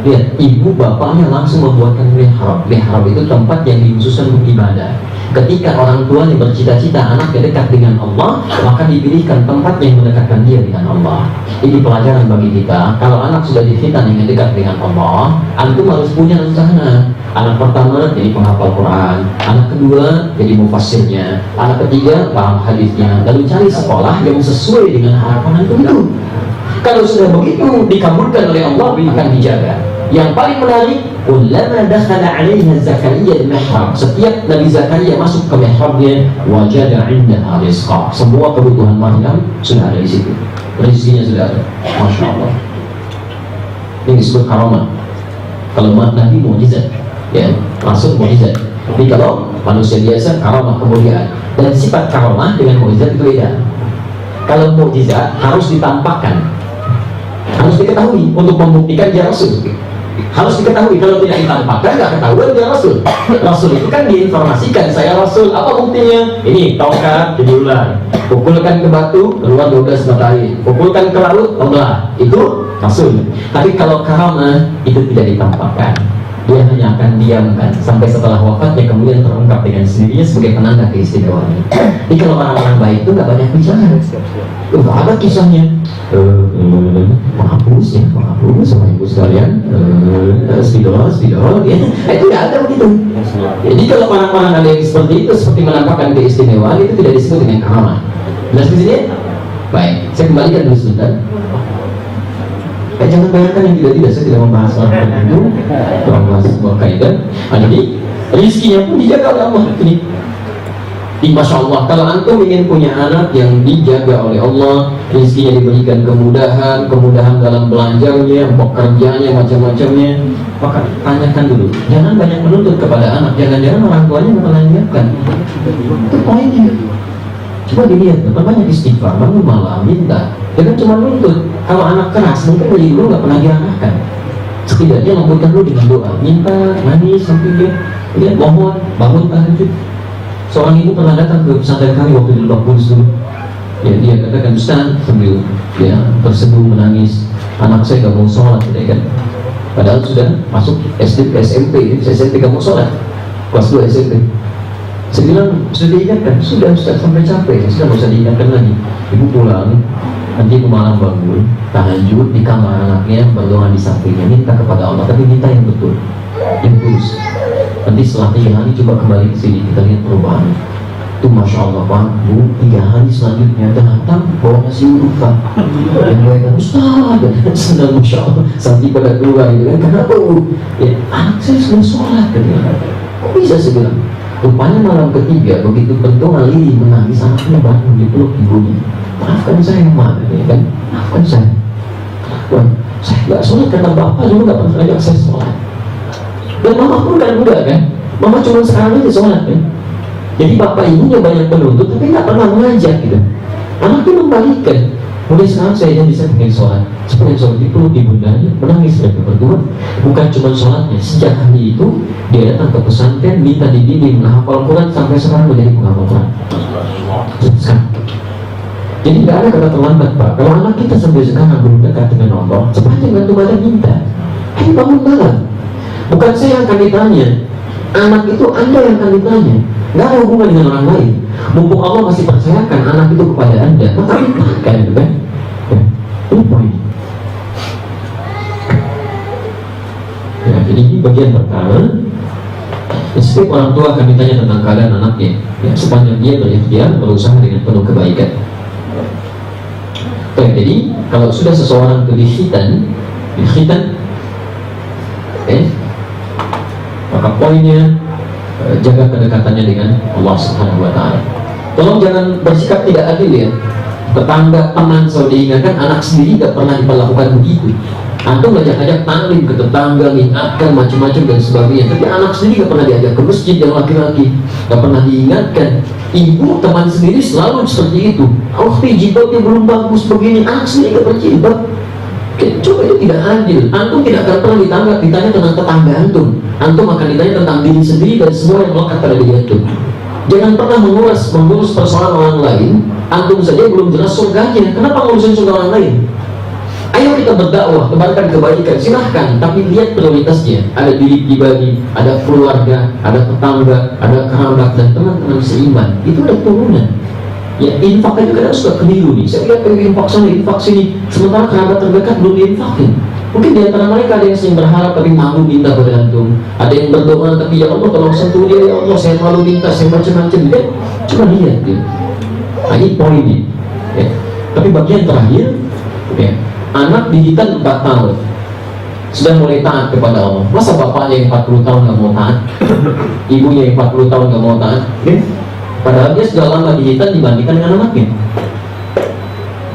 lihat, ibu bapaknya langsung membuatkan mihrab. Mihrab itu tempat yang dikhususkan untuk ibadah. Ketika orang tuanya bercita-cita anaknya dekat dengan Allah, maka dipilihkan tempat yang mendekatkan dia dengan Allah. Ini pelajaran bagi kita. Kalau anak sudah dihitan dengan dekat dengan Allah, antum harus punya rencana. Anak pertama jadi penghafal Quran, anak kedua jadi mufassirnya, anak ketiga paham hadisnya. Lalu cari sekolah yang sesuai dengan harapan antum itu. Kalau sudah begitu dikabulkan oleh Allah, akan dijaga. Yang paling menarik, ulama dakhala 'alaiha Zakaria al-mihrab. Setiap Nabi Zakaria masuk ke mihrabnya, wajada 'indaha rizqa. Semua kebutuhan Maryam sudah ada di situ. Rezekinya sudah ada. Masya Allah. Ini disebut karamah. Kalau Nabi mukjizat, ya, Rasul mukjizat. Tapi kalau manusia biasa, karamah kemuliaan. Dan sifat karamah dengan mukjizat itu beda. Kalau mukjizat harus ditampakkan, harus diketahui untuk membuktikan dia Rasul. Harus diketahui, kalau tidak ditampakkan nggak ketahuan dia Rasul. Rasul itu kan diinformasikan, saya Rasul. Apa buktinya? Ini tongkat jadi ular, pukulkan ke batu keluar 12 mata air, pukulkan ke laut tenggelam. Itu Rasul. Tapi kalau karamah itu tidak ditampakkan, dia hanya akan diamkan sampai setelah wafatnya, kemudian terungkap dengan sendirinya sebagai penanda keistimewaan. Jadi kalau orang-orang baik itu nggak banyak bicara, nggak ada kisahnya. Menghapus ya, menghapus sama ibu sekalian, spidol, ya. Itu nggak ada begitu. Jadi kalau orang-orang ada yang seperti itu, seperti menampakkan keistimewaan, itu tidak disebut dengan karamah. Jelas di sini? Baik, saya kembalikan dulu sebentar. Jangan bayangkan yang tidak-tidak, saya tidak membahas soal itu, membahas sebuah kaidah. Jadi rizkinya pun dijaga oleh Allah. Ini Masya Allah, kalau antum ingin punya anak yang dijaga oleh Allah, rizkinya diberikan kemudahan dalam belanjanya, pekerjaannya, macam-macamnya, maka tanyakan dulu. Jangan banyak menuntut kepada anak. Jangan-jangan orang tuanya nggak pernah menyiapkan. Itu poinnya. Coba dilihat, banyak istighfar, bangun malam, minta. Jangan cuma nuntut. Kalau anak keras, mungkin dari dulu nggak pernah diarahkan. Setidaknya lembutkan dulu dengan doa, minta, nangis sampai dia mohon, bangun tahajud. Seorang ibu pernah datang ke pesantren kami waktu di Lebak Bulus dulu. Ya, dia katakan, Ustaz, sambil ya terseduh menangis, anak saya nggak mau sholat, kan? Padahal sudah masuk SD ke SMP, SMP nggak mau sholat, kelas 2 SMP. Saya bilang, sudah diingatkan? Sudah Ustaz, sampai capek, sudah nggak usah diingatkan lagi. Ibu pulang, nanti ke malam bangun, tahajud di kamar anaknya, berdoa di sampingnya, minta kepada Allah, tapi minta yang betul, yang tulus. Nanti setelah 3 hari coba kembali ke sini, kita lihat perubahan. Itu Masya Allah Pak, Bu, 3 hari selanjutnya datang bawa nasi uduk Pak. Dan mereka, Ustaz, senang Masya Allah, sampai pada keluar gitu kan. Kenapa Bu? Ya, anak saya sudah sholat. Kok bisa saya bilang? Rupanya malam ketiga begitu benturan Lili menangis, anaknya bangun dipeluk ibunya. Maafkan saya Ma, ya kan? Maafkan saya. Wah, saya nggak sholat karena bapak juga nggak pernah ajak saya sholat. Dan mama pun kan enggak kan? Mama cuma sekarang aja sholat kan? Jadi bapak ibunya banyak penuntut tapi nggak pernah mengajak gitu. Anaknya membalikan. Mulai sekarang saya bisa pengen sholat. Seperti sholat dipeluk ibundanya, menangis mereka berdua. Bukan cuma sholatnya, sejak hari itu dia datang ke pesantren, minta dibimbing menghafal Quran, sampai sekarang menjadi penghafal Quran. Jadi nggak ada kata terlambat Pak. Kalau anak kita sampai sekarang belum dekat dengan Allah, sepanjang gantung badan minta. Ayo bangun malam. Bukan saya yang akan ditanya, anak itu Anda yang akan ditanya. Nggak ada hubungan dengan orang lain. Mumpung Allah masih percayakan anak itu kepada Anda, maka mintakan, kan? Ini poin. Ya, jadi ini bagian pertama. Setiap orang tua akan ditanya tentang keadaan anaknya, ya, sepanjang dia berikhtiar berusaha dengan penuh kebaikan. Oke, jadi kalau sudah seseorang itu dikhitan, maka poinnya jaga kedekatannya dengan Allah Subhanahu wa Ta'ala. Tolong jangan bersikap tidak adil ya. Tetangga, teman selalu diingatkan, anak sendiri tidak pernah diperlakukan begitu. Antum ngajak-ngajak taklim ke tetangga, mengingatkan macam-macam dan sebagainya, tapi anak sendiri tidak pernah diajak ke masjid yang laki-laki, tidak pernah diingatkan. Ibu teman sendiri selalu seperti itu. Oh, jilbabnya belum bagus begini, anak sendiri tidak berjilbab. Coba itu tidak adil. Antum tidak akan pernah ditanya tentang tetangga antum. Antum akan ditanya tentang diri sendiri dan semua yang melekat pada diri antum. Jangan pernah mengurus persoalan orang lain. Antum saja belum jelas surganya, kenapa ngurusin surga orang lain? Ayo kita berdakwah, tebarkan kebaikan, silahkan, tapi lihat prioritasnya. Ada diri pribadi, ada keluarga, ada tetangga, ada kerabat dan teman-teman seiman. Itu ada turunan. Ya, infak aja kadang suka keliru nih. Saya lihat pengen infak sana, infak sini, sementara kerabat terdekat belum diinfakin. Mungkin di antara mereka ada yang sering berharap tapi malu minta pada antum. Ada yang berdoa tapi ya Allah tolong sentuh dia, ya Allah saya malu minta, saya macam-macam. Ya, coba lihat ya. Nah, ini poinnya. Ya. Tapi bagian terakhir, ya, anak didikan 4 tahun sudah mulai taat kepada Allah. Masa bapaknya yang 40 tahun nggak mau taat, ibunya yang 40 tahun nggak mau taat? Ya. Padahal dia sudah lama didikan dibandingkan dengan anaknya.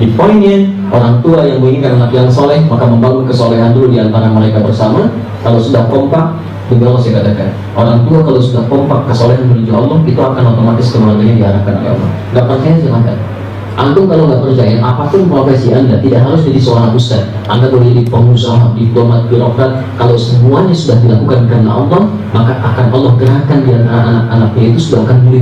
Di poinnya, orang tua yang menginginkan anak yang soleh, maka membangun kesolehan dulu di antara mereka bersama. Kalau sudah kompak, demi Allah saya katakan, orang tua kalau sudah kompak kesolehan menuju Allah, itu akan otomatis keluarganya diarahkan oleh Allah. Gak percaya silahkan. Antum kalau nggak percaya, apapun profesi Anda, tidak harus jadi seorang ustaz. Anda boleh jadi pengusaha, diplomat, birokrat. Kalau semuanya sudah dilakukan karena Allah, maka akan Allah gerakan di antara anak-anaknya itu sudah akan mulai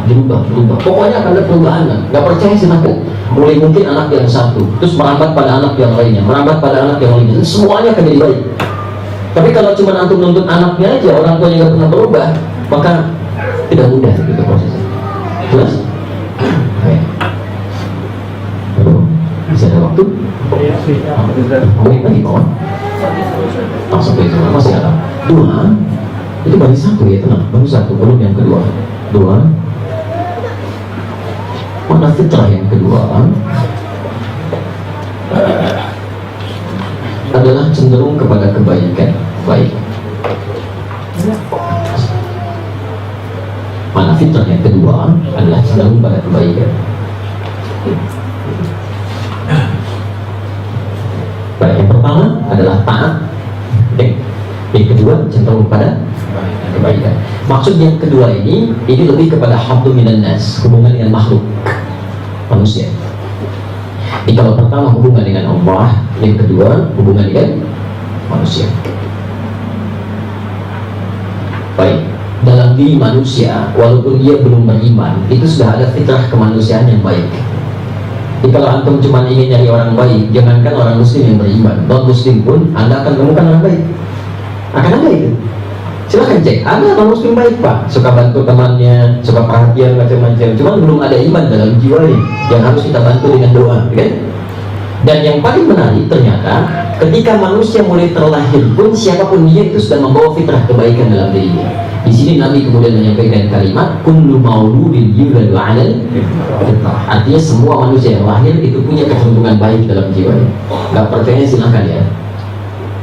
berubah. Pokoknya akan ada perubahan. Nggak percaya silahkan. Mulai mungkin anak yang satu, terus merambat pada anak yang lainnya, semuanya akan jadi baik. Tapi kalau cuma antum nuntut anaknya aja, orang tuanya nggak pernah berubah, maka tidak mudah gitu prosesnya. Jelas? Bisa ada waktu? Lagi kawan? Langsung ke itu, masih ada 2. Itu baru 1 ya, tenang, baru 1, belum yang kedua. 2. Mana fitrah yang kedua adalah cenderung kepada kebaikan. Baik. Mana fitrah yang kedua adalah cenderung pada kebaikan. Baik, yang pertama adalah taat. Yang kedua cenderung pada kebaikan. Maksud yang kedua ini lebih kepada hablu minan nas, hubungan dengan makhluk manusia. Jadi kalau pertama hubungan dengan Allah, yang kedua hubungan dengan manusia. Baik, dalam diri manusia, walaupun dia belum beriman, itu sudah ada fitrah kemanusiaan yang baik. Jadi kalau antum cuma ingin nyari orang baik, jangankan orang muslim yang beriman, non muslim pun Anda akan temukan orang baik. Akan ada itu. Silahkan cek, ada orang muslim baik Pak, suka bantu temannya, suka perhatian macam-macam. Cuman belum ada iman dalam jiwanya yang harus kita bantu dengan doa, kan? Dan yang paling menarik ternyata ketika manusia mulai terlahir pun siapapun dia itu sudah membawa fitrah kebaikan dalam dirinya. Di sini Nabi kemudian menyampaikan kalimat kullu mauludin yuladu 'alal fitrah. Artinya semua manusia yang lahir itu punya kecenderungan baik dalam jiwanya. Gak percaya silahkan ya.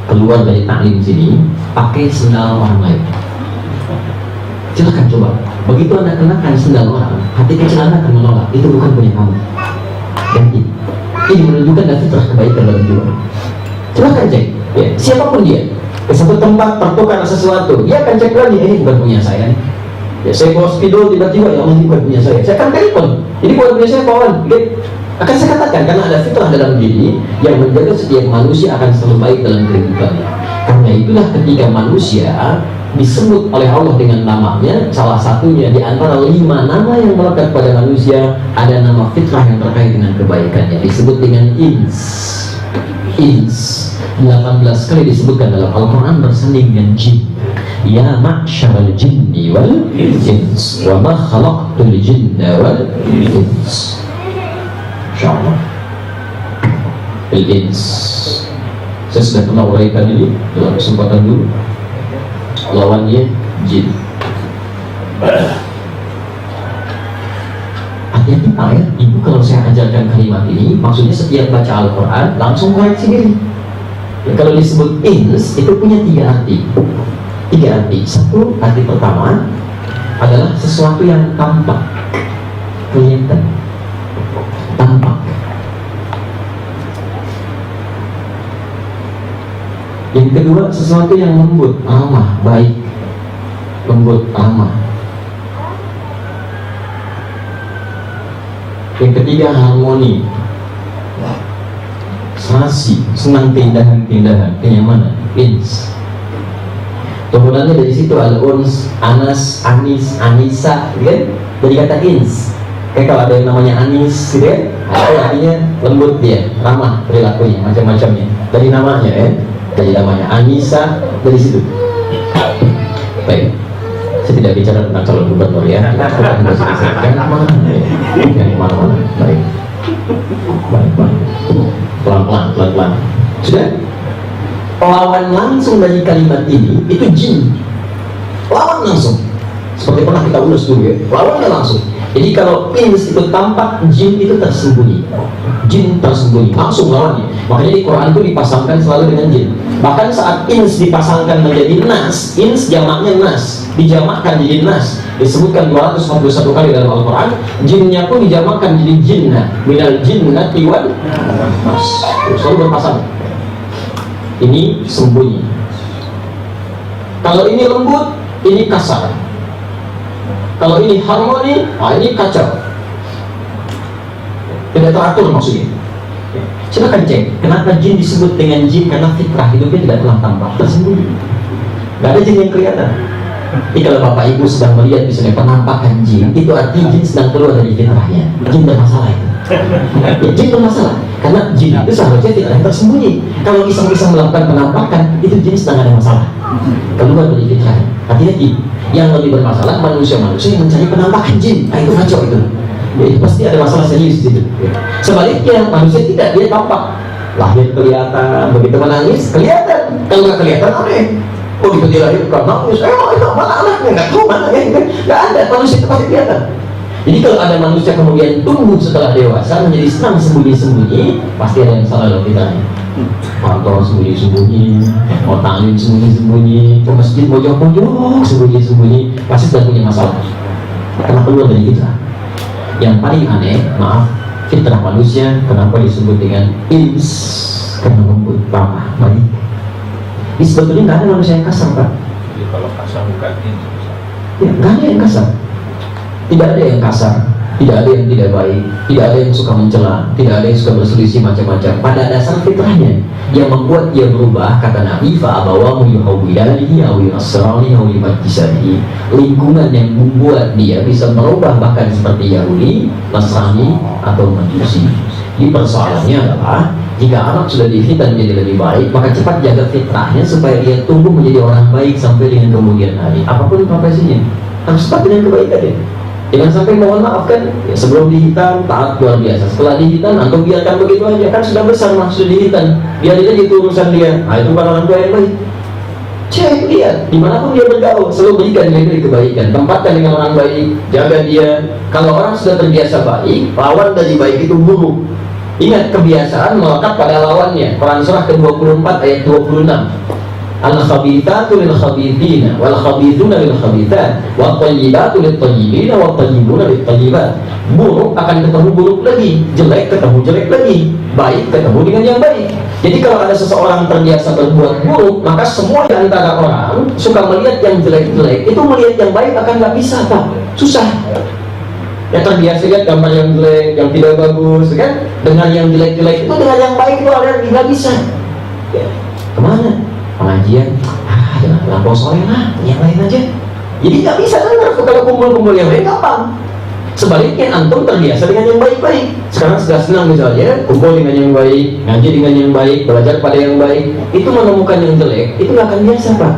Keluar dari taklim sini pakai sendal orang lain. Silakan coba. Begitu Anda kenakan sendal orang, hati kecil Anda akan menolak. Itu bukan punya kamu. Dan ini menunjukkan ada fitrah kebaikan dalam jiwa. Silakan cek. Ya, siapapun dia, ke satu tempat pertukar sesuatu, dia akan cek lagi, ini bukan punya saya. Ya, saya bawa spidol tiba-tiba, ya Allah, ini bukan punya saya. Saya akan telepon, ini bukan punya saya, kawan. Akan saya katakan, karena ada fitrah dalam diri yang menjaga setiap manusia akan selalu baik dalam kehidupannya. Karena itulah ketika manusia disebut oleh Allah dengan namanya, salah satunya di antara 5 nama yang melekat pada manusia, ada nama fitrah yang terkait dengan kebaikannya, disebut dengan ins. 18 kali disebutkan dalam Al-Quran bersanding dengan jin. Ya ma'syaral jinni wal ins wa ma khalaqtul jinna wal ins. InsyaAllah ins. Saya sudah pernah uraikan ini dalam kesempatan dulu. Lawannya jin. Hati-hati Pak ya, Ibu kalau saya ajarkan kalimat ini, maksudnya setiap baca Al-Quran langsung koreksi diri. Ya, kalau disebut ins itu punya 3 arti. 3 arti. Satu, arti pertama adalah sesuatu yang tampak, kelihatan, tampak. Yang kedua, sesuatu yang lembut, ramah, baik, lembut, ramah. Yang ketiga, harmoni, serasi, senang keindahan-keindahan, kenyamanan, ins. Turunannya dari situ al-uns, anas, anis, anisa, gitu kan? Dari kata ins. Kayak kalau ada yang namanya anis, gitu kan? Itu artinya lembut dia, ramah perilakunya, macam-macamnya. Dari namanya ya, dari namanya Anissa, dari situ. Baik. Saya tidak bicara tentang calon gubernur ya. Jangan kemana-mana. Baik. Pelan-pelan. Sudah? Lawan langsung dari kalimat ini itu jin. Lawan langsung. Seperti pernah kita ulas dulu ya. Lawannya langsung. Jadi kalau ins itu tampak, jin itu tersembunyi. Jin tersembunyi, langsung lawannya. Makanya di Quran itu dipasangkan selalu dengan jin. Bahkan saat ins dipasangkan menjadi nas, ins jamaknya nas, dijamakkan jadi nas, disebutkan 241 kali dalam Al-Quran. Jinnya pun dijamakkan jadi jinnah, minal jinnati wal nas, selalu berpasang. Ini sembunyi. Kalau ini lembut, ini kasar. Kalau ini harmoni, ini kacau. Tidak teratur maksudnya. Silakan cek, kenapa jin disebut dengan jin? Karena fitrah hidupnya tidak pernah tampak, tersembunyi. Gak ada jin yang kelihatan. Jadi kalau Bapak Ibu sedang melihat misalnya penampakan jin, itu artinya jin sedang keluar dari fitrahnya. Jin bermasalah itu. Ya, jin bermasalah. Karena jin itu seharusnya tidak yang tersembunyi. Kalau iseng-iseng melakukan penampakan, itu jin sedang ada masalah. Keluar dari fitrahnya. Hati-hati. Yang lebih bermasalah manusia-manusia yang mencari penampakan jin. Nah, itu kacau itu. Ya, pasti ada masalah serius di situ. Sebaliknya manusia tidak, dia tampak, lahir kelihatan, begitu menangis kelihatan, kalau nggak kelihatan aneh. Begitu dia lahir kan nangis, mana anaknya, nggak tahu mana ya, nggak ada, manusia itu pasti kelihatan. Jadi kalau ada manusia kemudian tumbuh setelah dewasa menjadi senang sembunyi-sembunyi, pasti ada yang salah dalam kitanya. Kantor sembunyi-sembunyi, mau tangin sembunyi-sembunyi, ke masjid pojok-pojok sembunyi-sembunyi, pasti sudah punya masalah. Karena keluar dari kita. Yang paling aneh, maaf, fitrah manusia kenapa disebut dengan ins? Karena lembut, ramah, baik. Ini sebetulnya nggak ada manusia yang kasar, Pak. Jadi kalau kasar bukan ins. Ya, nggak ada yang kasar. Tidak ada yang kasar, tidak ada yang tidak baik, tidak ada yang suka mencela, tidak ada yang suka berselisih macam-macam. Pada dasar fitrahnya yang membuat dia berubah, kata Nabi, fa'abawahu yuhawwidanihi aw yunasrani aw yumajjisani. Lingkungan yang membuat dia bisa merubah bahkan seperti Yahudi, Nasrani atau Majusi. Di persoalannya adalah jika anak sudah dihitan menjadi lebih baik, maka cepat jaga fitrahnya supaya dia tumbuh menjadi orang baik sampai dengan kemudian hari. Apapun profesinya, harus cepat dengan kebaikan ya. Jangan sampai mohon maaf kan, ya, sebelum dihitan taat luar biasa, setelah dihitan antum biarkan begitu aja, kan sudah besar maksud dihitan, biarin aja itu urusan dia. Nah, itu bukan orang tua yang baik. Cek, lihat, dimanapun dia bergaul, selalu berikan dia kebaikan, tempatkan dengan orang baik, jaga dia. Kalau orang sudah terbiasa baik, lawan dari baik itu buruk. Ingat, kebiasaan melekat pada lawannya. Quran surah ke-24 ayat 26. Al-khabithatu lil-khabithina wal-khabithuna lil-khabithat wat-thayyibatu lit-thayyibina wat-thayyibuna lit-thayyibat. Buruk akan ketemu buruk lagi, jelek ketemu jelek lagi, baik ketemu dengan yang baik. Jadi kalau ada seseorang terbiasa berbuat buruk, maka semua di antara orang suka melihat yang jelek-jelek, itu melihat yang baik akan nggak bisa, Pak. Susah. Ya terbiasa lihat gambar yang jelek, yang tidak bagus, kan? Dengan yang jelek-jelek itu, dengan yang baik itu ada nggak bisa. Ya. Kemana? Pengajian, jangan terlampau sore lah, yang lain aja. Jadi nggak bisa dengar kalau kumpul-kumpul yang lain gampang. Sebaliknya antum terbiasa dengan yang baik-baik. Sekarang sudah senang misalnya kumpul dengan yang baik, ngaji dengan yang baik, belajar pada yang baik. Itu menemukan yang jelek, itu nggak akan biasa, Pak.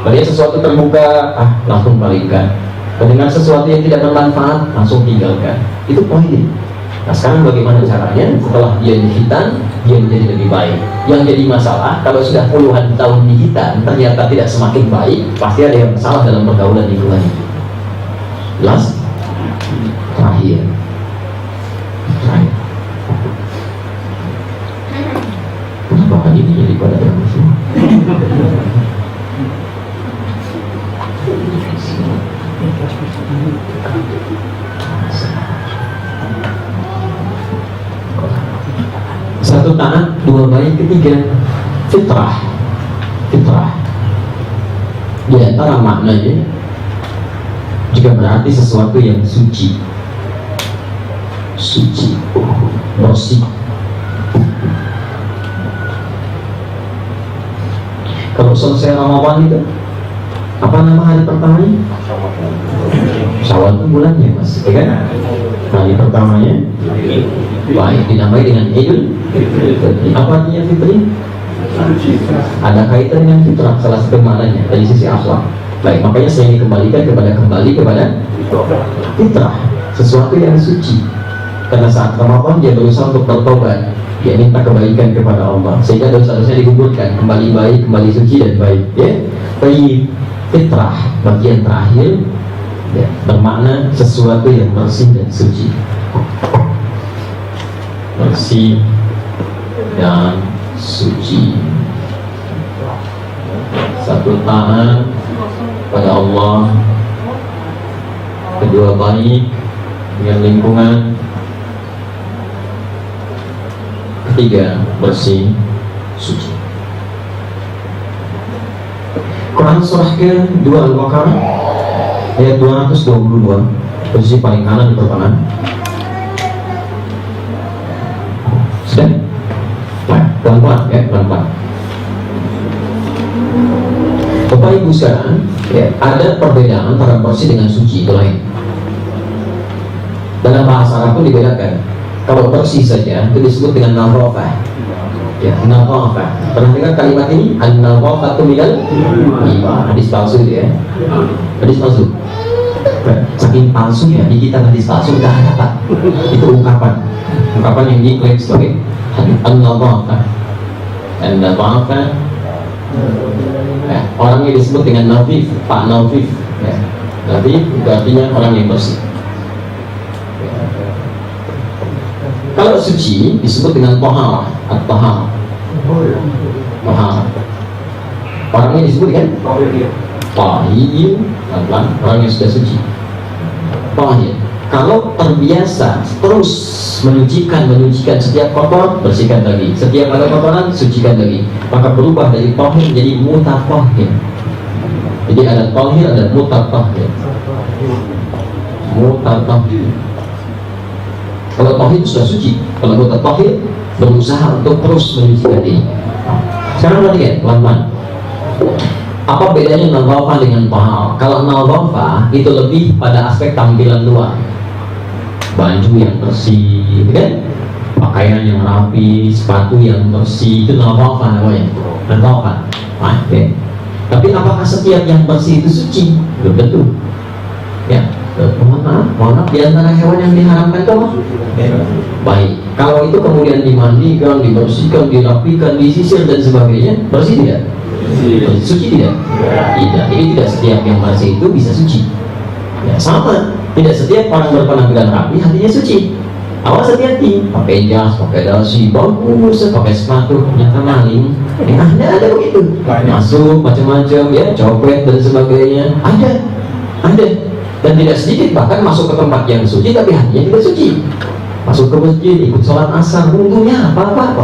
Melihat sesuatu terbuka, langsung palingkan. Mendengar sesuatu yang tidak bermanfaat, langsung tinggalkan. Itu poinnya. Nah sekarang bagaimana caranya? Setelah dia dihitan, dia menjadi lebih baik. Yang jadi masalah, kalau sudah puluhan tahun dihitan, ternyata tidak semakin baik, pasti ada yang salah dalam pergaulan lingkungan. Jelas? Terakhir. Kenapa kan ini jadi pada yang semua? Satu taat, dua baik, ketiga fitrah. Fitrah di antara maknanya juga berarti sesuatu yang suci, suci, bersih. Kalau selesai Ramadan itu apa nama hari pertamanya? Syawal itu bulannya, Mas, ya kan? Hari pertamanya baik, dinamai dengan Idul Fitri. Apa artinya fitri? Ada kaitan dengan fitrah, salah satu maknanya dari sisi akhlak. Baik, makanya saya ingin kembali kepada fitrah, sesuatu yang suci. Karena saat Ramadan dia berusaha untuk bertobat, dia minta kebaikan kepada Allah, sehingga dosa-dosanya digugurkan, kembali baik, kembali suci dan baik. Ya, baik. Fitrah bagian terakhir ya, bermakna sesuatu yang bersih dan suci, bersih dan suci. Satu taat pada Allah, kedua baik dengan lingkungan, ketiga bersih suci. Quran surah ke-2 Al-Baqarah ayat 222, posisi paling kanan di pertengahan. Sudah? Pelan-pelan ya, pelan-pelan. Bapak Ibu sekarang ya, ada perbedaan antara bersih dengan suci itu lain. Dalam bahasa Arab pun dibedakan. Kalau bersih saja itu disebut dengan nazafah. Ya, nazafah. Pernah dengar kalimat ini? An-nazafatu minal iman. Hadis palsu itu ya. Hadis palsu. Saking palsunya di kita hadis palsu udah ada, Pak. Itu ungkapan yang diklaim sebagai an-nazafah. An-nazafah. Ya, orangnya disebut dengan nafif, Pak Nafif. Ya. Nafif itu artinya orang yang bersih. Kalau suci disebut dengan toharah, at-toharah. Toharah. Orangnya disebut kan? Tahir, orang yang sudah suci. Tahir. Kalau terbiasa terus menyucikan setiap kotor, bersihkan lagi. Setiap ada kotoran, sucikan lagi. Maka berubah dari tahir menjadi mutatahhir. Jadi ada tahir, ada mutatahhir. Mutatahhir. Kalau tauhid sudah suci, kalau mutatahhir berusaha untuk terus menyucikan diri. Sekarang perhatikan pelan-pelan. Apa bedanya nazafah dengan tahar? Kalau nazafah itu lebih pada aspek tampilan luar, baju yang bersih, kan? Pakaian yang rapi, sepatu yang bersih, itu nazafah namanya. Nazafah. Okay. Tapi apakah setiap yang bersih itu suci? Belum tentu. Ya. Mohon maaf, di antara hewan yang diharamkan itu apa? Baik, kalau itu kemudian dimandikan, dibersihkan, dirapikan, disisir dan sebagainya, bersih tidak? Suci tidak? Tidak, ini tidak setiap yang bersih itu bisa suci. Ya sama, tidak setiap orang berpenampilan rapi hatinya suci. Awas hati-hati, pakai jas, pakai dasi, bagus, pakai sepatu, ternyata maling. Ada begitu. Masuk macam-macam ya, copet dan sebagainya. Ada. Dan tidak sedikit bahkan masuk ke tempat yang suci tapi hatinya tidak suci. Masuk ke masjid, ikut sholat asar, untungnya apa Pak,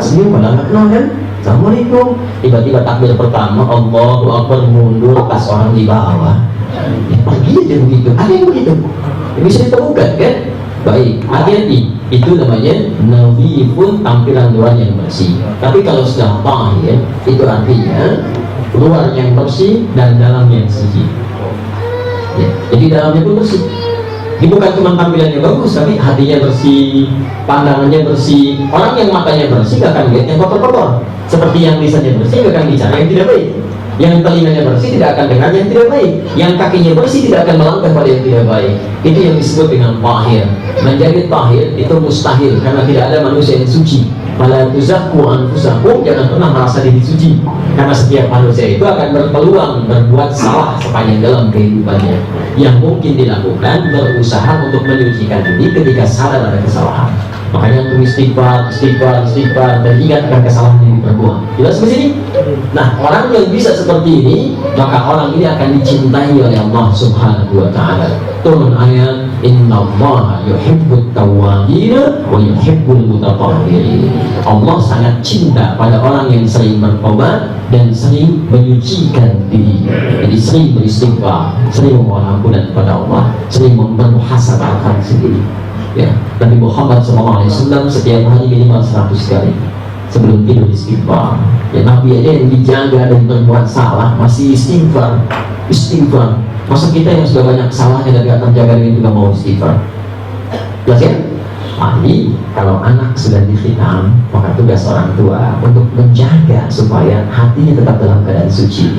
senyum pada nggak kenal kan? Assalamualaikum. Tiba-tiba takbir pertama, Allahu Akbar, mundur, tas orang di bawah. Ya, pergi aja begitu. Ada yang begitu. Bisa ditemukan kan? Baik, hati-hati. Itu namanya nabi pun tampilan luar yang bersih. Tapi kalau sudah tahir, itu artinya luar yang bersih dan dalam yang suci. Ya, jadi dalamnya pun bersih. Ini bukan cuma tampilannya bagus, tapi hatinya bersih, pandangannya bersih. Orang yang matanya bersih gak akan lihat yang kotor-kotor. Seperti yang lisannya bersih gak akan bicara yang tidak baik. Yang telinganya bersih tidak akan dengar yang tidak baik. Yang kakinya bersih tidak akan melangkah pada yang tidak baik. Itu yang disebut dengan tahir. Menjadi tahir itu mustahil karena tidak ada manusia yang suci. Fala tuzakku anfusakum, jangan pernah merasa diri suci. Karena setiap manusia itu akan berpeluang berbuat salah sepanjang dalam kehidupannya. Yang mungkin dilakukan berusaha untuk menyucikan diri ketika sadar ada kesalahan. Makanya untuk istighfar dan ingat akan kesalahan yang diperbuat. Jelas di sini? Nah, orang yang bisa seperti ini, maka orang ini akan dicintai oleh Allah Subhanahu wa taala. Turun ayat, innallaha yuhibbut tawwabin wa yuhibbul mutatahhirin. Allah sangat cinta pada orang yang sering bertobat dan sering menyucikan diri. Jadi sering beristighfar, sering memohon ampunan kepada Allah, sering bermuhasabah sendiri. Ya, Nabi Muhammad SAW setiap hari minimal 100 kali sebelum tidur istighfar. Ya, Nabi aja yang dijaga dan berbuat salah masih istighfar. Masa kita yang sudah banyak salahnya dan gak terjaga dengan juga mau istighfar? Jelas ya? Jadi kalau anak sudah dikhitam, maka tugas orang tua untuk menjaga supaya hatinya tetap dalam keadaan suci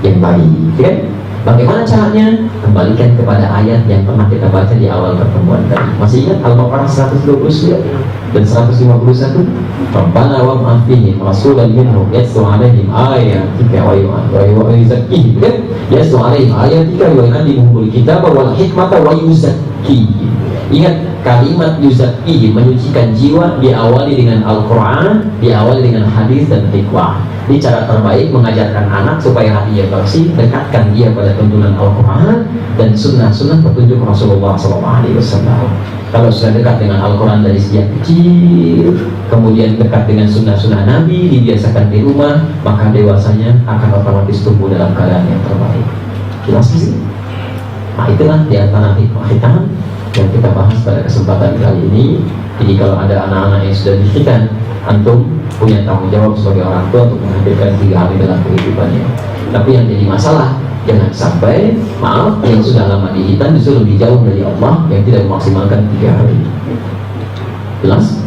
yang baik, ya? Bagaimana caranya? Kembalikan kepada ayat yang pernah kita baca di awal pertemuan tadi. Masih ingat Al-Baqarah 129 dan 151? Rabbana wa ma'afihim rasulan minhum yatlu alaihim ayatika wa yuzakkihim, kan? Yatlu alaihim ayatika wa yu'allimuhumul kitaba wal hikmata wa yuzakkihim. Ingat kalimat yuzakkihim, menyucikan jiwa, diawali dengan Al-Quran, diawali dengan hadis dan hikmah. Ini cara terbaik mengajarkan anak supaya hatinya bersih, dekatkan dia pada tuntunan Al-Quran dan sunnah-sunnah petunjuk Rasulullah SAW. Kalau sudah dekat dengan Al-Quran dari sejak kecil, kemudian dekat dengan sunnah-sunnah Nabi, dibiasakan di rumah, maka dewasanya akan otomatis tumbuh dalam keadaan yang terbaik. Jelas sih? Nah, itulah di antara hikmah yang kita bahas pada kesempatan kali ini. Jadi kalau ada anak-anak yang sudah dihidupkan, antum punya tanggung jawab sebagai orang tua untuk menghadirkan 3 hal dalam kehidupannya. Tapi yang jadi masalah, jangan sampai yang sudah lama dihitan justru lebih jauh dari Allah yang tidak memaksimalkan 3 hal ini. Jelas?